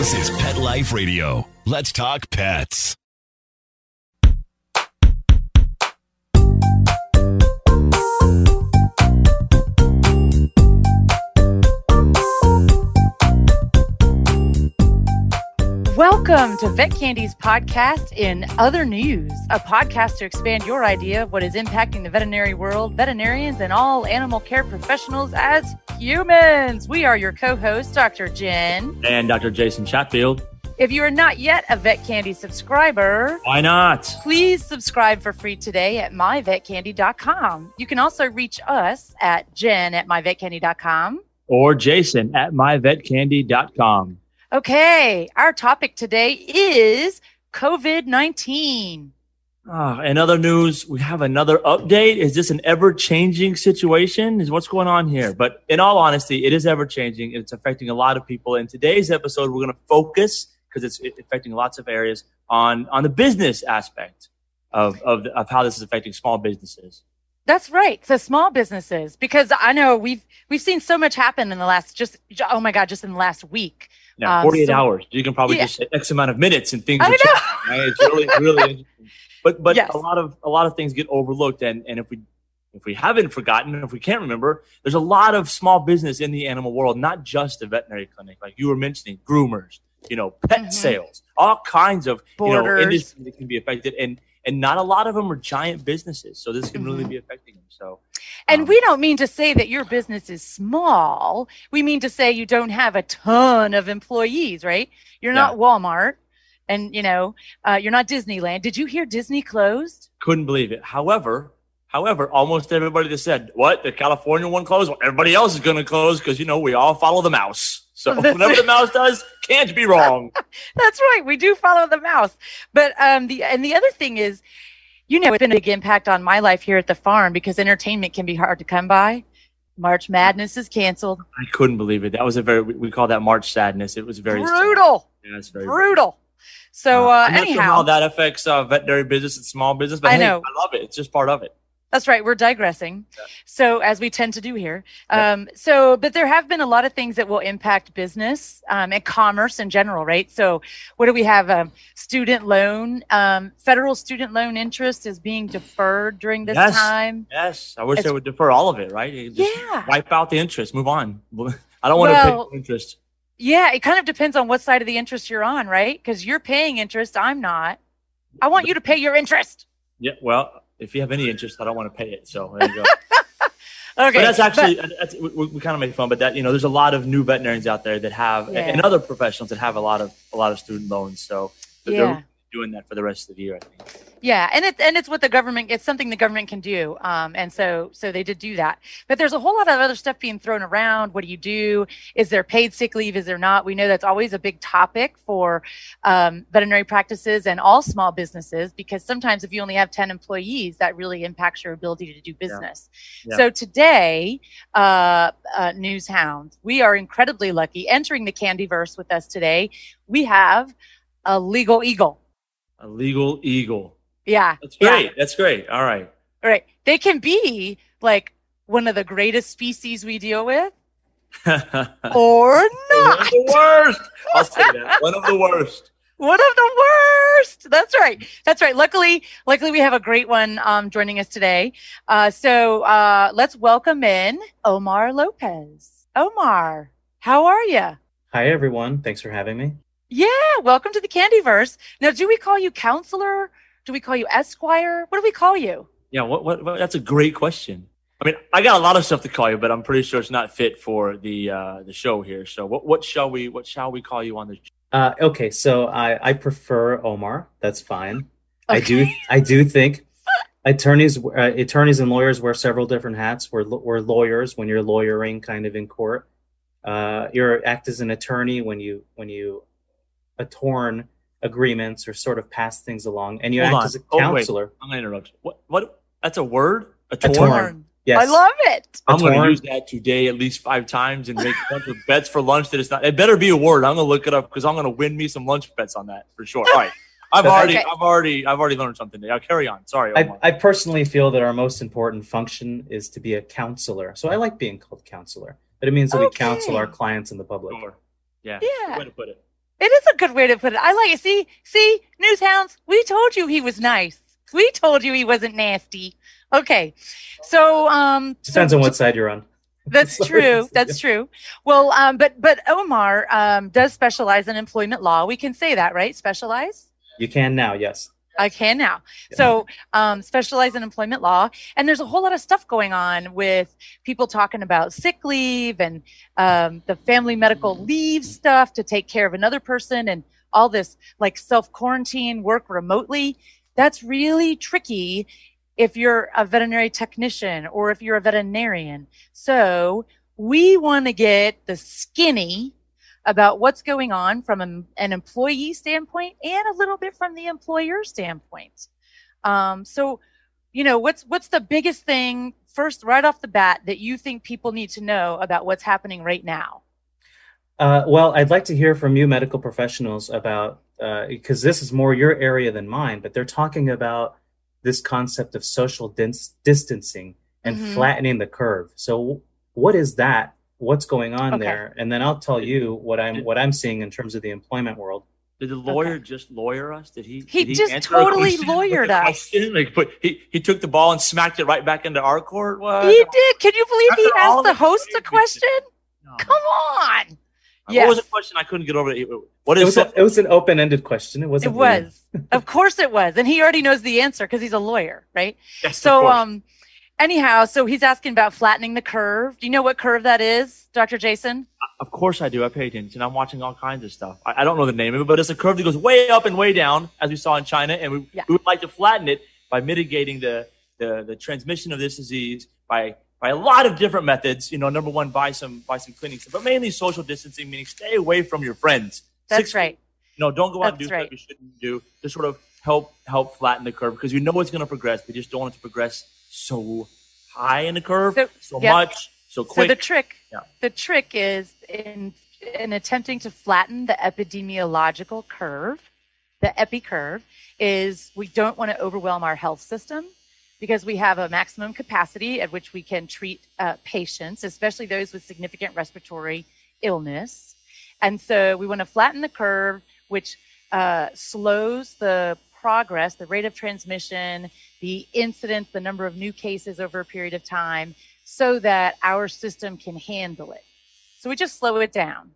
This is Pet Life Radio. Let's talk pets. Welcome to Vet Candy's podcast in Other News, a podcast to expand your idea of what is impacting the veterinary world, veterinarians, and all animal care professionals as humans. We are your co-hosts, Dr. Jen. And Dr. Jason Chatfield. If you are not yet a Vet Candy subscriber, why not? Please subscribe for free today at myvetcandy.com. You can also reach us at jen@myvetcandy.com. Or Jason at myvetcandy.com. Okay, our topic today is COVID-19. In other news, we have another update. Is this an ever-changing situation? Is what's going on here? But in all honesty, it is ever-changing. It's affecting a lot of people. In today's episode, we're going to focus, because it's affecting lots of areas, on the business aspect of how this is affecting small businesses. That's right. So small businesses, because I know we've seen so much happen in the last just in the last week. Yeah, 48 hours. You can probably just say X amount of minutes and things. I know. Right? It's really interesting. But yes. a lot of things get overlooked, and if we haven't forgotten, if we can't remember, there's a lot of small business in the animal world, not just a veterinary clinic, like you were mentioning, groomers, pet sales, all kinds of industries that can be affected, and not a lot of them are giant businesses, so this can really be affecting them. So. And we don't mean to say that your business is small. We mean to say you don't have a ton of employees, right? You're not Walmart, and you're not Disneyland. Did you hear Disney closed? Couldn't believe it. However, almost everybody that said, what, the California one closed? Well, everybody else is going to close because, we all follow the mouse. So whatever the mouse does, can't be wrong. That's right. We do follow the mouse. But the other thing is, it's been a big impact on my life here at the farm because entertainment can be hard to come by. March Madness is canceled. I couldn't believe it. That was we call that March Sadness. It was very brutal. Yeah, it's very brutal. So I'm not anyhow, sure how that affects veterinary business and small business, but I love it. It's just part of it. That's right. We're digressing. Yeah. So as we tend to do here. But there have been a lot of things that will impact business and commerce in general, right? So what do we have? Student loan, federal student loan interest is being deferred during this time. Yes. I wish they would defer all of it, right? Just wipe out the interest. Move on. I don't want to pay interest. Yeah. It kind of depends on what side of the interest you're on, right? Because you're paying interest. I'm not. I want you to pay your interest. Yeah. Well, if you have any interest, I don't want to pay it. So there you go. Okay. But that's actually, we kind of make fun, but that, there's a lot of new veterinarians out there that have, and other professionals that have a lot of student loans. So they're doing that for the rest of the year, I think. Yeah. And it's what the government, it's something the government can do. And so they did do that, but there's a whole lot of other stuff being thrown around. What do you do? Is there paid sick leave? Is there not? We know that's always a big topic for, veterinary practices and all small businesses, because sometimes if you only have 10 employees, that really impacts your ability to do business. Yeah. So today, News Hounds, we are incredibly lucky. Entering the Candyverse with us today, we have a legal eagle. A legal eagle. Yeah. That's great. Yeah. That's great. All right. They can be like one of the greatest species we deal with or not. One of the worst. I'll say that. One of the worst. One of the worst. That's right. That's right. Luckily we have a great one joining us today. So let's welcome in Omar Lopez. Omar, how are you? Hi, everyone. Thanks for having me. Yeah. Welcome to the Candyverse. Now, do we call you counselor? Do we call you Esquire? What do we call you? Yeah, what that's a great question. I mean, I got a lot of stuff to call you, but I'm pretty sure it's not fit for the show here. So what shall we call you on the show? Okay, so I prefer Omar. That's fine. Okay. I do think attorneys and lawyers wear several different hats. We're lawyers when you're lawyering kind of in court. You act as an attorney when you attorn agreements or sort of pass things along, and you act as a counselor. I'm gonna interrupt you. What? That's a word? Attorn. Yes. I love it. I'm going to use that today at least 5 times and make a bunch of bets for lunch that it's not. It better be a word. I'm going to look it up because I'm going to win me some lunch bets on that for sure. All right. I've already learned something today. I'll carry on. Sorry, Omar. I personally feel that our most important function is to be a counselor. So I like being called counselor, but it means that we counsel our clients and the public. Sure. Yeah. Yeah. Way to put it. It is a good way to put it. I like it. See, Newshounds, we told you he was nice. We told you he wasn't nasty. Okay. So, Depends on what side you're on. That's true. That's true. Well, but Omar does specialize in employment law. We can say that, right? Specialize? You can now, yes. I can now. Yeah. So specialize in employment law. And there's a whole lot of stuff going on with people talking about sick leave and the family medical leave stuff to take care of another person and all this like self-quarantine, work remotely. That's really tricky if you're a veterinary technician or if you're a veterinarian. So we want to get the skinny about what's going on from an employee standpoint and a little bit from the employer standpoint. So, what's the biggest thing first, right off the bat, that you think people need to know about what's happening right now? Well, I'd like to hear from you medical professionals about, because this is more your area than mine, but they're talking about this concept of social distancing and flattening the curve. So what is that? What's going on there? And then I'll tell you what I'm seeing in terms of the employment world. Did the lawyer just lawyer us? Did he just totally lawyered us. He took the ball and smacked it right back into our court? What? He did. Can you believe he asked the host a question? No. Come on. What was the question? I couldn't get over it. It was an open-ended question. It wasn't. It was. Of course it was. And he already knows the answer because he's a lawyer, right? Yes, so, anyhow, so he's asking about flattening the curve. Do you know what curve that is, Dr. Jason? Of course I do. I pay attention. I'm watching all kinds of stuff. I don't know the name of it, but it's a curve that goes way up and way down, as we saw in China. And we would like to flatten it by mitigating the transmission of this disease by a lot of different methods. Number one, buy some cleaning stuff, but mainly social distancing, meaning stay away from your friends. That's right. Don't go out and do stuff you shouldn't do. Just sort of help flatten the curve because it's going to progress. We just don't want it to progress so high in the curve, much, so quick. So the trick is in attempting to flatten the epidemiological curve, the epi curve, is we don't want to overwhelm our health system because we have a maximum capacity at which we can treat patients, especially those with significant respiratory illness. And so we want to flatten the curve, which slows the progress, the rate of transmission, the incidence, the number of new cases over a period of time, so that our system can handle it. So we just slow it down.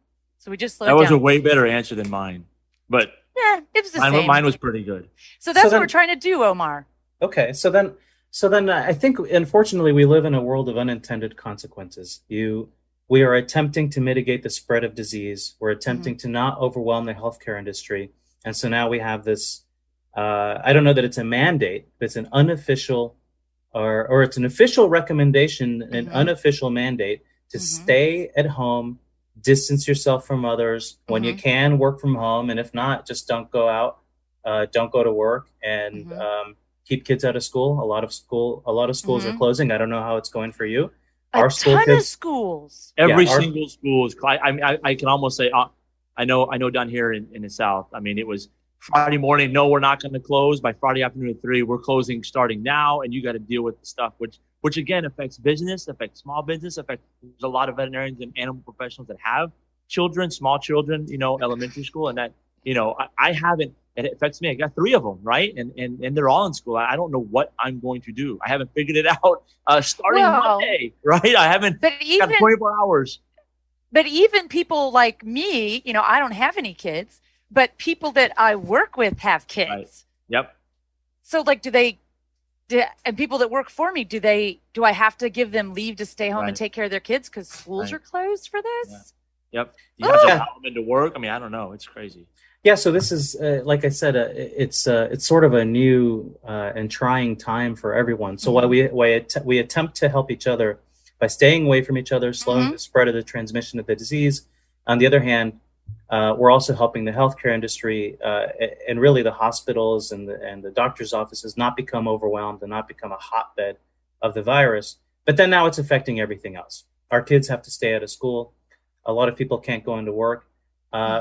That was a way better answer than mine. But yeah, it was the same. Mine was pretty good. So that's what we're trying to do, Omar. Okay, so then I think, unfortunately, we live in a world of unintended consequences. We are attempting to mitigate the spread of disease. We're attempting to not overwhelm the healthcare industry. And so now we have this, I don't know that it's a mandate, but it's an unofficial or it's an official recommendation, an unofficial mandate to stay at home, distance yourself from others. When you can, work from home. And if not, just don't go out, don't go to work, and keep kids out of school. A lot of schools are closing. I don't know how it's going for you. Our ton of schools. Every single school is. I can almost say, I know down here in the South. I mean, it was Friday morning. No, we're not going to close. By Friday afternoon at 3, we're closing starting now, and you got to deal with the stuff which again affects business, affects small business, there's a lot of veterinarians and animal professionals that have children, small children, elementary school, and that I haven't. It affects me. I got 3 of them, right? And they're all in school. I don't know what I'm going to do. I haven't figured it out starting Monday, right? I haven't got 24 hours. But even people like me, I don't have any kids, but people that I work with have kids. Right. Yep. So and people that work for me, do I have to give them leave to stay home and take care of their kids because schools are closed for this? Yeah. Yep. You have to allow them into work. I mean, I don't know. It's crazy. Yeah, so this is, like I said, it's sort of a new and trying time for everyone. So while we attempt to help each other by staying away from each other, slowing the spread of the transmission of the disease, on the other hand, we're also helping the healthcare industry and really the hospitals and the doctors' offices not become overwhelmed and not become a hotbed of the virus. But then now it's affecting everything else. Our kids have to stay out of school. A lot of people can't go into work.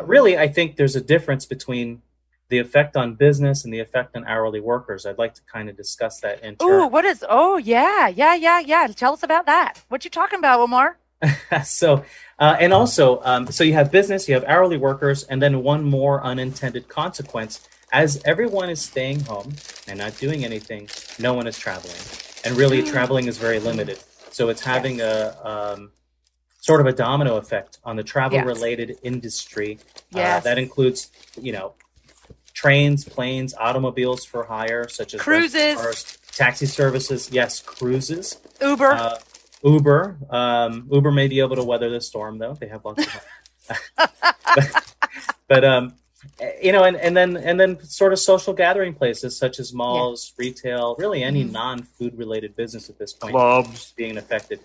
Really, I think there's a difference between the effect on business and the effect on hourly workers. I'd like to kind of discuss that in turn. Yeah. Tell us about that. What you talking about, Omar? So, and also, so you have business, you have hourly workers, and then one more unintended consequence. As everyone is staying home and not doing anything, no one is traveling. And really, traveling is very limited. So it's having a sort of a domino effect on the travel-related industry. That includes, trains, planes, automobiles for hire, such as cruises, cars, taxi services. Yes, cruises. Uber. Uber may be able to weather the storm, though. They have lots of money. but and then sort of social gathering places such as malls, retail, really any non-food related business at this point, clubs being affected.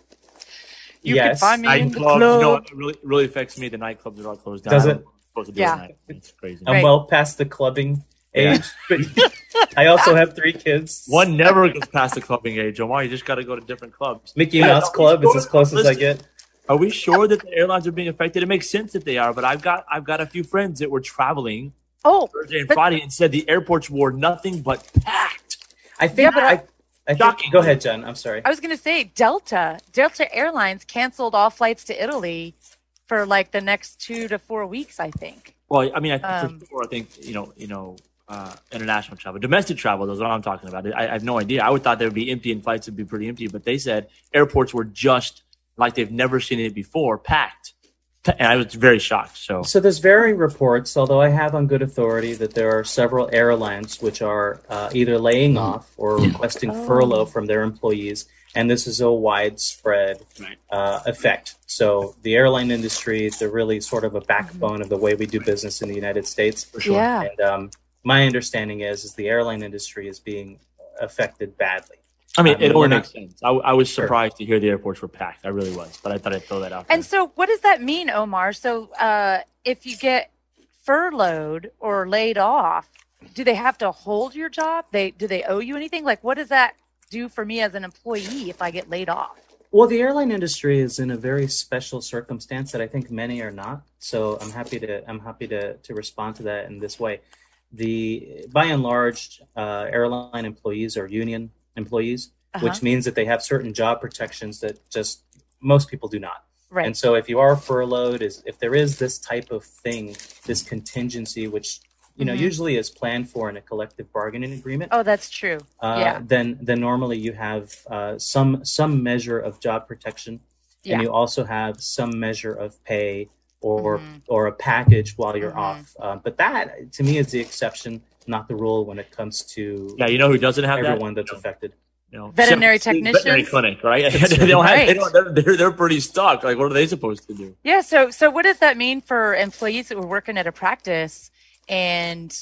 You can find me in the club. You know what really affects me? The nightclubs are all closed down. Does it? It's crazy. I'm well past the clubbing age, but I also have 3 kids. One never gets past the clubbing age, Omar. You just got to go to different clubs. Mickey Mouse Club is as close as I get. Are we sure that the airlines are being affected? It makes sense that they are, but I've got a few friends that were traveling Thursday and Friday and said the airports were nothing but packed. I think. I think, go ahead, Jen. I'm sorry. I was going to say Delta Airlines canceled all flights to Italy for like the next 2 to 4 weeks, I think. Well, I mean, I think international travel, domestic travel. Those are what I'm talking about. I have no idea. I would thought they would be empty and flights would be pretty empty, but they said airports were just like they've never seen it before, packed. And I was very shocked. So there's varying reports, although I have on good authority that there are several airlines which are either laying off or requesting furlough from their employees. And this is a widespread effect. So the airline industry, they're really sort of a backbone of the way we do business in the United States. for sure. Yeah. And my understanding is the airline industry is being affected badly. I mean, it only makes sense. I was surprised to hear the airports were packed. I really was, but I thought I'd throw that out there. And so what does that mean, Omar? So if you get furloughed or laid off, do they have to hold your job? Do they owe you anything? Like, what does that do for me as an employee if I get laid off? Well, the airline industry is in a very special circumstance that I think many are not. So I'm happy to respond to that in this way. By and large, airline employees are union employees, which means that they have certain job protections that just most people do not. Right. And so if you are furloughed, if there is this type of thing, this contingency, which usually is planned for in a collective bargaining agreement. Oh, that's true. Then normally you have some measure of job protection, and you also have some measure of pay or a package while you're off. But that, to me, is the exception, not the rule when it comes to who doesn't have everyone that's affected. Veterinary technicians, veterinary clinic, right? They don't have. They're pretty stuck. Like, what are they supposed to do? Yeah. So what does that mean for employees that were working at a practice and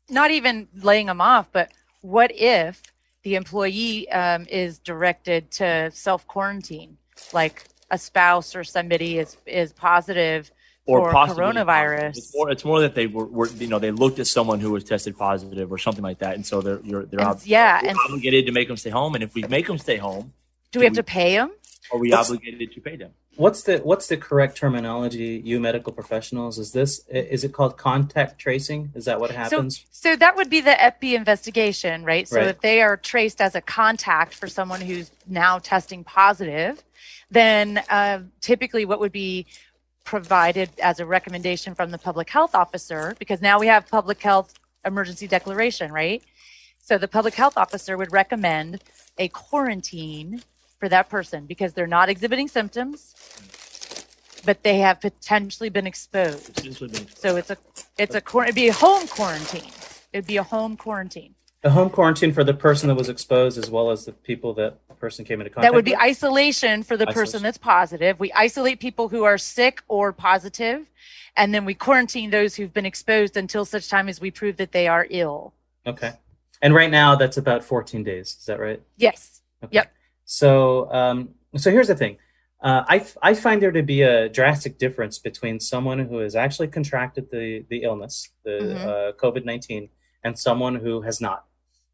not even laying them off, but what if the employee is directed to self-quarantine, like a spouse or somebody is positive or coronavirus? It's more that they were they looked at someone who was tested positive or something like that, and so they're obligated to make them stay home. And if we make them stay home, do we have to pay them? Are we obligated to pay them? What's the correct terminology, you medical professionals? Is it called contact tracing? Is that what happens? So that would be the epi investigation, right? So if they are traced as a contact for someone who's now testing positive, then typically what would be provided as a recommendation from the public health officer, because now we have public health emergency declaration, right? So the public health officer would recommend a quarantine for that person because they're not exhibiting symptoms, but they have potentially been exposed. So it'd be a home quarantine. It'd be a home quarantine. A home quarantine for the person that was exposed as well as the people that the person came into contact with? That would be isolation for the person that's positive. We isolate people who are sick or positive, and then we quarantine those who've been exposed until such time as we prove that they are ill. Okay. And right now that's about 14 days. Is that right? Yes. Okay. Yep. So here's the thing. I find there to be a drastic difference between someone who has actually contracted the illness, the COVID-19, and someone who has not.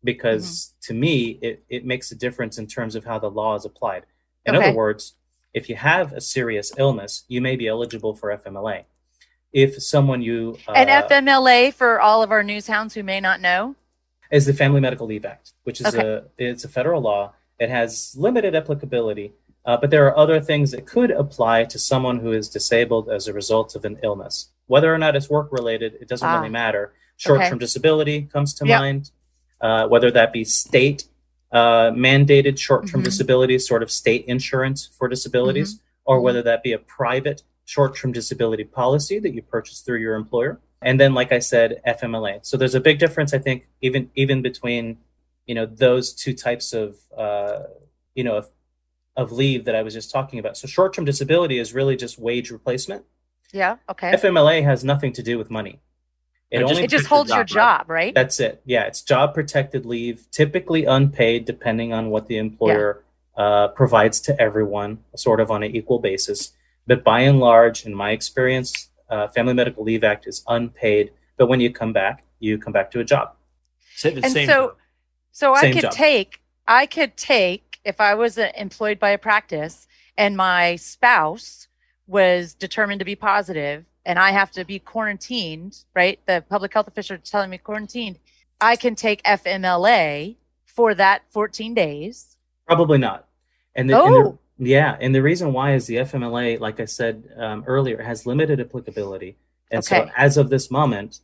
Because to me, it makes a difference in terms of how the law is applied. In other words, if you have a serious illness, you may be eligible for FMLA. If someone and FMLA, for all of our news hounds who may not know, is the Family Medical Leave Act, which is it's a federal law. It has limited applicability, But there are other things that could apply to someone who is disabled as a result of an illness. Whether or not it's work-related, it doesn't really matter. Short-term disability comes to mind, whether that be state mandated short-term disability, sort of state insurance for disabilities, or whether that be a private short-term disability policy that you purchase through your employer. And then, like I said, FMLA. So there's a big difference, I think, even between, those two types of, of leave that I was just talking about. So short-term disability is really just wage replacement. Yeah. Okay. FMLA has nothing to do with money. It just holds your job, right? That's it. Yeah. It's job protected leave, typically unpaid, depending on what the employer provides to everyone, sort of on an equal basis. But by and large, in my experience, Family Medical Leave Act is unpaid. But when you come back to a job. So I could take, if I was employed by a practice and my spouse was determined to be positive and I have to be quarantined, right? The public health official is telling me quarantined. I can take FMLA for that 14 days. Probably not. And the reason why is the FMLA, like I said earlier, has limited applicability. And so as of this moment,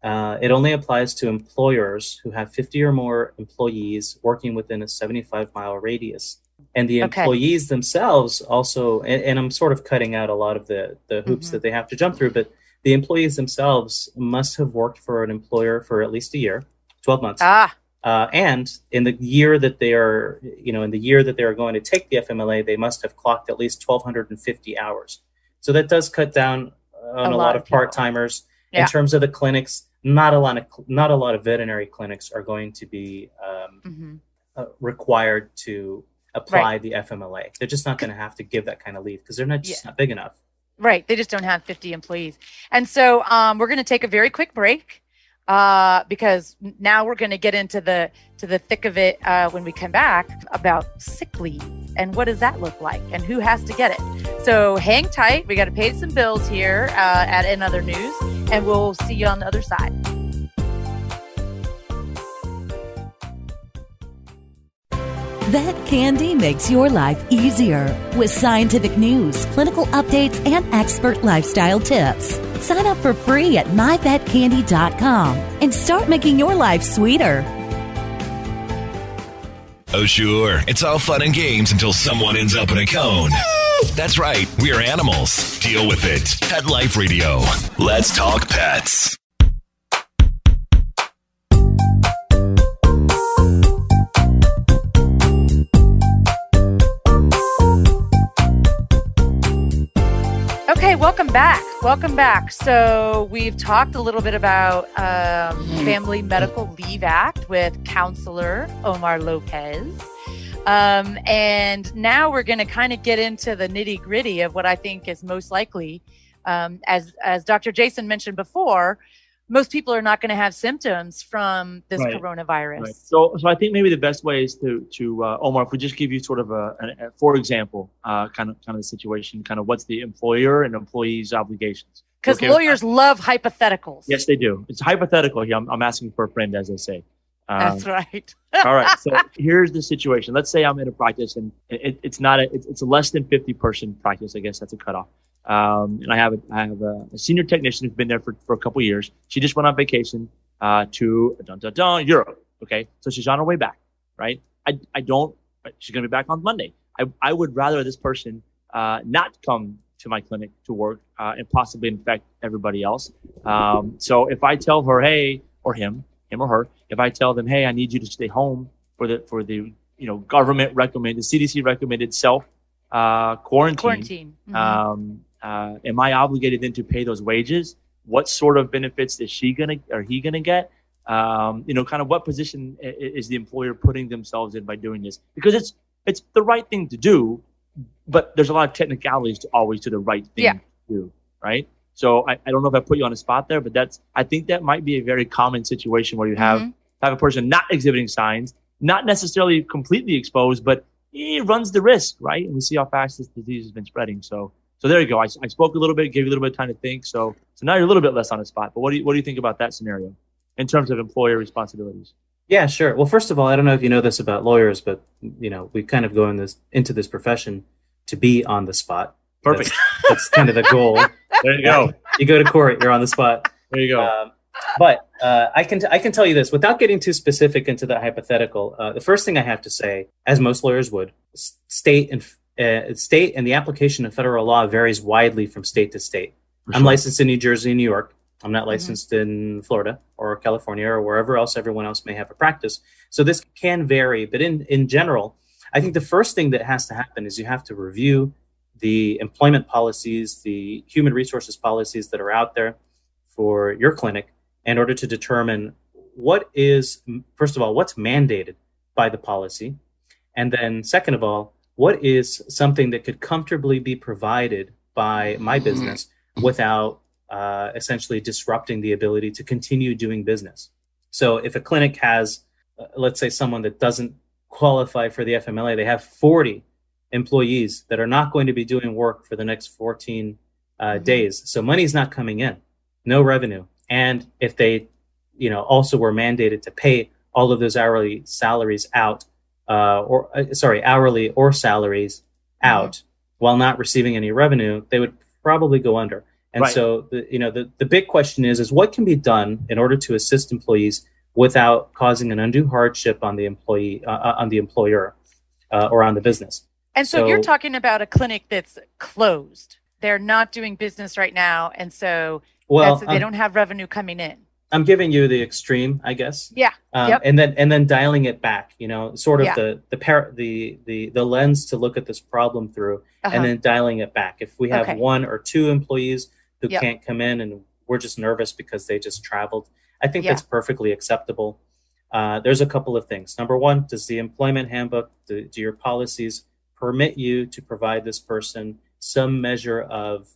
it only applies to employers who have 50 or more employees working within a 75-mile radius. And the employees themselves also, and I'm sort of cutting out a lot of the hoops that they have to jump through, but the employees themselves must have worked for an employer for at least a year, 12 months. And in the year that they are, going to take the FMLA, they must have clocked at least 1,250 hours. So that does cut down on a lot of part-timers. In terms of the clinics, not a lot of veterinary clinics are going to be required to apply the FMLA. They're just not going to have to give that kind of leave because they're not big enough. Right. They just don't have 50 employees. And so we're going to take a very quick break because now we're going to get into the thick of it when we come back about sick leave and what does that look like and who has to get it. So hang tight. We got to pay some bills here in other news, and we'll see you on the other side. Vet Candy makes your life easier with scientific news, clinical updates, and expert lifestyle tips. Sign up for free at myvetcandy.com and start making your life sweeter. Oh, sure. It's all fun and games until someone ends up in a cone. That's right. We are animals. Deal with it. Pet Life Radio. Let's talk pets. Okay, welcome back. So we've talked a little bit about Family Medical Leave Act with counselor Omar Lopez. And now we're going to kind of get into the nitty gritty of what I think is most likely. As Dr. Jason mentioned before, most people are not going to have symptoms from this coronavirus. Right. So I think maybe the best way is to Omar, if we just give you sort of a for example, kind of the situation, kind of what's the employer and employee's obligations. Because lawyers love hypotheticals. Yes, they do. It's hypothetical here. I'm asking for a friend, as they say. That's right. All right. So here's the situation. Let's say I'm in a practice and it's a less than 50 person practice. I guess that's a cutoff. And I have a senior technician who's been there for a couple of years. She just went on vacation to Europe. Okay, so she's on her way back, right? She's gonna be back on Monday. I would rather this person not come to my clinic to work and possibly infect everybody else. So if I tell her, hey, or him or her, if I tell them, hey, I need you to stay home for the government recommended, CDC recommended self quarantine. Mm-hmm. Am I obligated then to pay those wages? What sort of benefits is he gonna get? Kind of what position is the employer putting themselves in by doing this? Because it's the right thing to do, but there's a lot of technicalities to the right thing to do, right? So I don't know if I put you on the spot there, but I think that might be a very common situation where you have a person not exhibiting signs, not necessarily completely exposed, but he runs the risk, right? And we see how fast this disease has been spreading. So there you go. I spoke a little bit, gave you a little bit of time to think. So now you're a little bit less on the spot. But what do you think about that scenario in terms of employer responsibilities? Yeah, sure. Well, first of all, I don't know if you know this about lawyers, but we kind of go into this profession to be on the spot. Perfect. That's kind of the goal. There you go. You go to court, you're on the spot. There you go. But I can tell you this without getting too specific into the hypothetical. The first thing I have to say, as most lawyers would, state and the application of federal law varies widely from state to state. For I'm sure. licensed in New Jersey and New York. I'm not licensed in Florida or California or wherever else everyone else may have a practice. So this can vary. But in general, I think the first thing that has to happen is you have to review the employment policies, the human resources policies that are out there for your clinic in order to determine what is, first of all, what's mandated by the policy. And then second of all, what is something that could comfortably be provided by my business without essentially disrupting the ability to continue doing business. So if a clinic has, let's say someone that doesn't qualify for the FMLA, they have 40 employees that are not going to be doing work for the next 14 days. So money's not coming in, no revenue. And if they, also were mandated to pay all of those hourly salaries out, hourly or salaries out while not receiving any revenue, they would probably go under. And right. So, the big question is what can be done in order to assist employees without causing an undue hardship on the employee, on the employer, or on the business. And so you're talking about a clinic that's closed. They're not doing business right now, and so they don't have revenue coming in. I'm giving you the extreme, I guess. Yeah. Yep. And then dialing it back, sort of the lens to look at this problem through, and then dialing it back. If we have one or two employees who can't come in and we're just nervous because they just traveled, I think that's perfectly acceptable. There's a couple of things. Number one, does the employment handbook, do your policies permit you to provide this person some measure of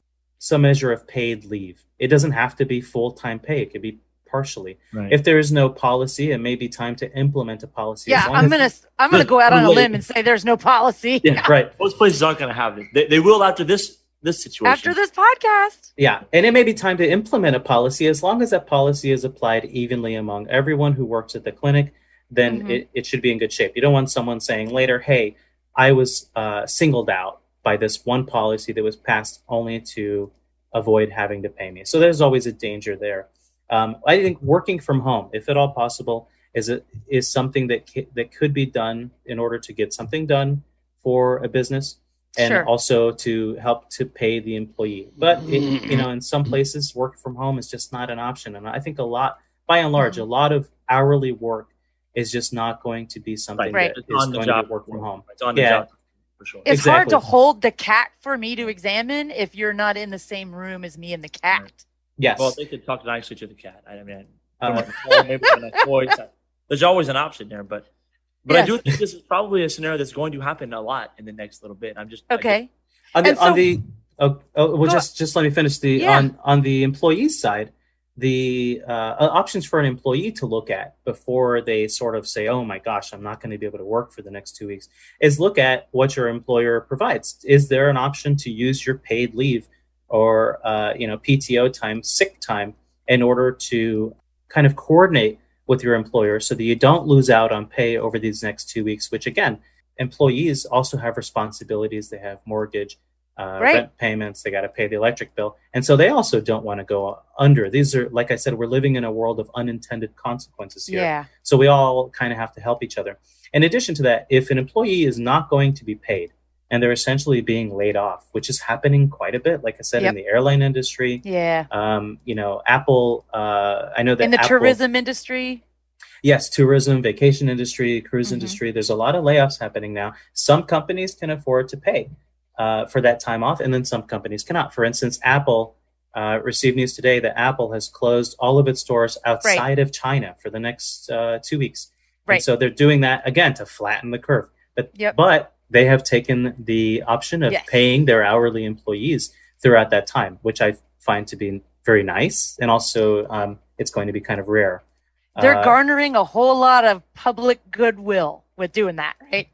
paid leave? It doesn't have to be full-time pay. It could be partially. Right. If there is no policy, it may be time to implement a policy. Yeah, I'm gonna go out on a limb and say there's no policy. Yeah, right. Most places aren't going to have it. They will after this situation. After this podcast. Yeah, and it may be time to implement a policy as long as that policy is applied evenly among everyone who works at the clinic. Then it should be in good shape. You don't want someone saying later, "Hey, I was singled out by this one policy that was passed only to avoid having to pay me." So there's always a danger there. I think working from home, if at all possible, is something that could be done in order to get something done for a business, and also to help to pay the employee. But in some places, work from home is just not an option. And I think by and large, a lot of hourly work is just not going to be something that is going to be work from home. It's on the job. For sure. It's hard to hold the cat for me to examine if you're not in the same room as me and the cat. Right. Yes. Well, they could talk nicely to the cat. I mean, maybe with a voice. There's always an option there, but I do think this is probably a scenario that's going to happen a lot in the next little bit. I'm just okay. Just let me finish on the employee's side. The options for an employee to look at before they sort of say, "Oh my gosh, I'm not going to be able to work for the next 2 weeks," is look at what your employer provides. Is there an option to use your paid leave or PTO time, sick time, in order to kind of coordinate with your employer so that you don't lose out on pay over these next 2 weeks? Which again, employees also have responsibilities. They have mortgage. Rent payments, they got to pay the electric bill. And so they also don't want to go under. These are, like I said, we're living in a world of unintended consequences here. Yeah. So we all kind of have to help each other. In addition to that, if an employee is not going to be paid and they're essentially being laid off, which is happening quite a bit, like I said, in the airline industry. Yeah. Apple, I know that in the tourism industry. Yes, tourism, vacation industry, cruise industry. There's a lot of layoffs happening now. Some companies can afford to pay for that time off, and then some companies cannot. For instance, Apple received news today that Apple has closed all of its stores outside of China for the next 2 weeks. Right. And so they're doing that, again, to flatten the curve. But they have taken the option of paying their hourly employees throughout that time, which I find to be very nice. And also it's going to be kind of rare. They're garnering a whole lot of public goodwill with doing that, right?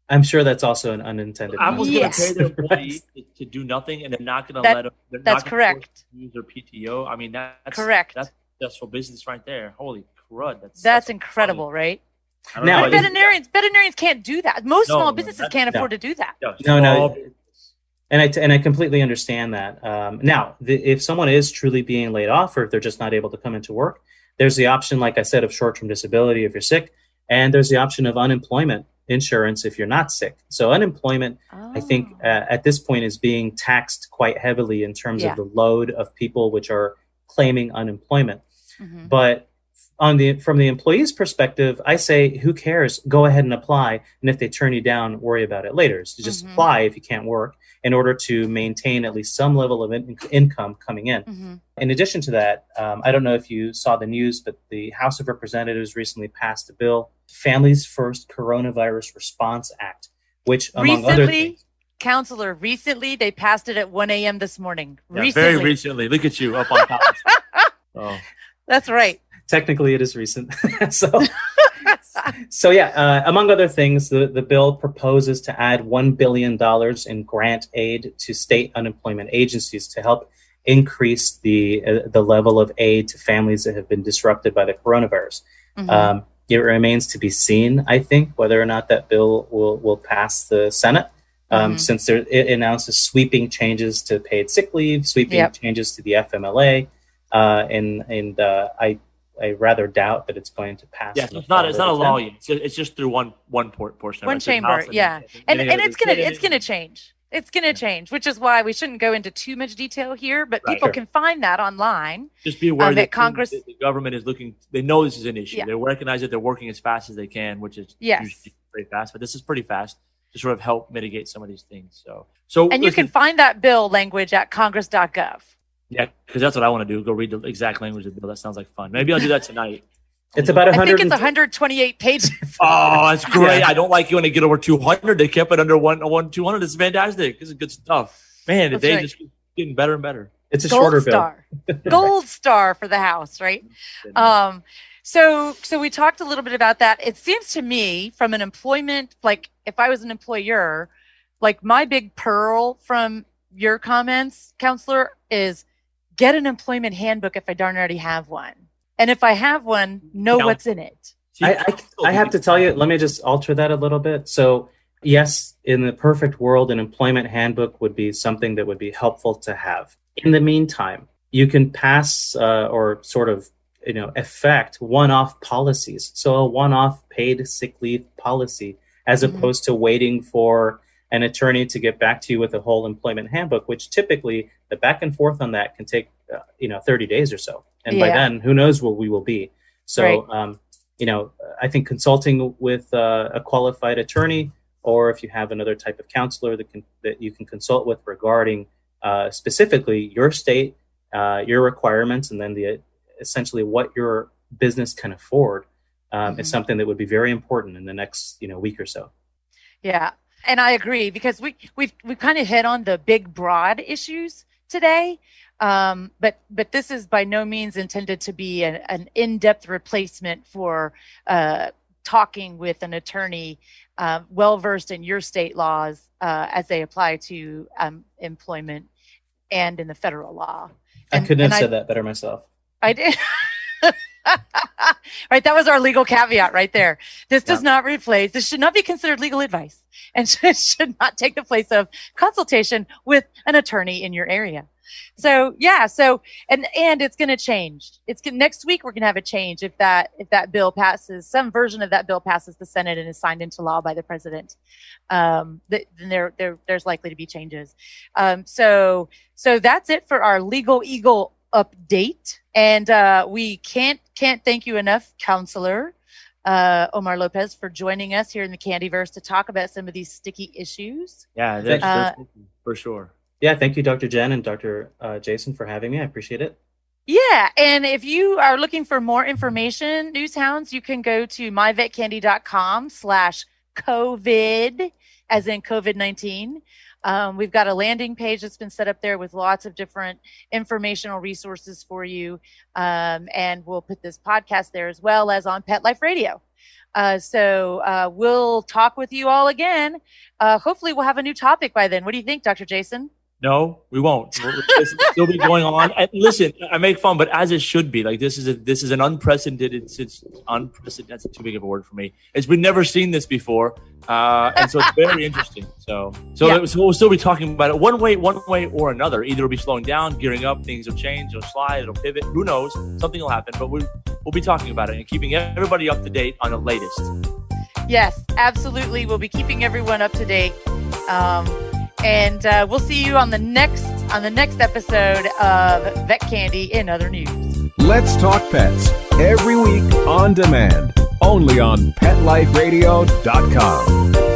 I'm sure that's also an unintended. Apple's going to pay their employees to do nothing, and they're not going to let them. That's correct. Use their PTO. I mean, that's correct. That's successful business right there. Holy crud! That's incredible, funny. Right? Now, veterinarians can't do that. Most small businesses can't afford to do that. No. And I completely understand that. Now, if someone is truly being laid off, or if they're just not able to come into work, there's the option, like I said, of short-term disability if you're sick, and there's the option of unemployment insurance if you're not sick. So unemployment, I think, at this point is being taxed quite heavily in terms of the load of people which are claiming unemployment. But from the employee's perspective, I say, who cares? Go ahead and apply. And if they turn you down, worry about it later. So just apply if you can't work in order to maintain at least some level of income coming in. In addition to that, I don't know if you saw the news, but the House of Representatives recently passed a bill, Families First Coronavirus Response Act, which, among other things, Counselor, recently they passed it at 1 a.m. this morning. Yeah, very recently. Look at you up on top. Oh. That's right. Technically, it is recent. So yeah, among other things, the bill proposes to add $1 billion in grant aid to state unemployment agencies to help increase the level of aid to families that have been disrupted by the coronavirus. It remains to be seen, I think, whether or not that bill will pass the Senate, since it announces sweeping changes to paid sick leave, sweeping changes to the FMLA, and I rather doubt that it's going to pass. Yeah, it's not a law yet. It's just through one portion. One chamber, yeah, and it's gonna change. It's going to change, which is why we shouldn't go into too much detail here, but people can find that online. Just be aware that Congress, the government is looking, they know this is an issue. They recognize that they're working as fast as they can, which is usually pretty fast, but this is pretty fast to sort of help mitigate some of these things. And you can find that bill language at congress.gov. Yeah, because that's what I want to do. Go read the exact language of the bill. That sounds like fun. Maybe I'll do that tonight. It's about 100. I think it's 128 pages. Oh, that's great. I don't like you when they get over 200. They kept it under 200. It's fantastic. This is good stuff. Man, the day just keeps getting better and better. It's a shorter bill. Gold star for the House, right? So we talked a little bit about that. It seems to me from an employment, like if I was an employer, like my big pearl from your comments, Counselor, is get an employment handbook if I darn already have one. And if I have one, know what's in it. I have to tell you, let me just alter that a little bit. So yes, in the perfect world, an employment handbook would be something that would be helpful to have. In the meantime, you can pass or sort of, effect one-off policies. So a one-off paid sick leave policy, as opposed to waiting for an attorney to get back to you with a whole employment handbook, which typically the back and forth on that can take, 30 days or so. And by then, who knows where we will be. So, I think consulting with a qualified attorney, or if you have another type of counselor that you can consult with regarding specifically your state, your requirements, and then essentially what your business can afford, is something that would be very important in the next week or so. Yeah, and I agree, because we've kind of hit on the big broad issues today. But this is by no means intended to be an in-depth replacement for talking with an attorney well-versed in your state laws as they apply to employment and in the federal law. I couldn't have said that better myself. I did. Right, that was our legal caveat right there. This does not replace, this should not be considered legal advice, and should not take the place of consultation with an attorney in your area. So and it's going to change. Next week we're going to have a change if that bill passes, some version of that bill passes the Senate and is signed into law by the president. Then there's likely to be changes. So that's it for our Legal Eagle update, and we can't thank you enough, Counselor Omar Lopez, for joining us here in the Candyverse to talk about some of these sticky issues. Yeah, that's for sure. Yeah, thank you, Dr. Jen and Dr. Jason, for having me. I appreciate it. Yeah, and if you are looking for more information, Newshounds, you can go to myvetcandy.com/COVID, as in COVID-19. We've got a landing page that's been set up there with lots of different informational resources for you. And we'll put this podcast there as well as on Pet Life Radio. So we'll talk with you all again. Hopefully we'll have a new topic by then. What do you think, Dr. Jason? No, we won't. This will still be going on. And listen, I make fun, but as it should be. Like this is an unprecedented. It's unprecedented. That's too big of a word for me. We've never seen this before, and so it's very interesting. So we'll still be talking about it one way or another. Either it'll be slowing down, gearing up, things will change, it'll slide, it'll pivot. Who knows? Something will happen, but we'll be talking about it and keeping everybody up to date on the latest. Yes, absolutely. We'll be keeping everyone up to date. And we'll see you on the next episode of Vet Candy in Other News. Let's Talk Pets every week on demand, only on PetLifeRadio.com.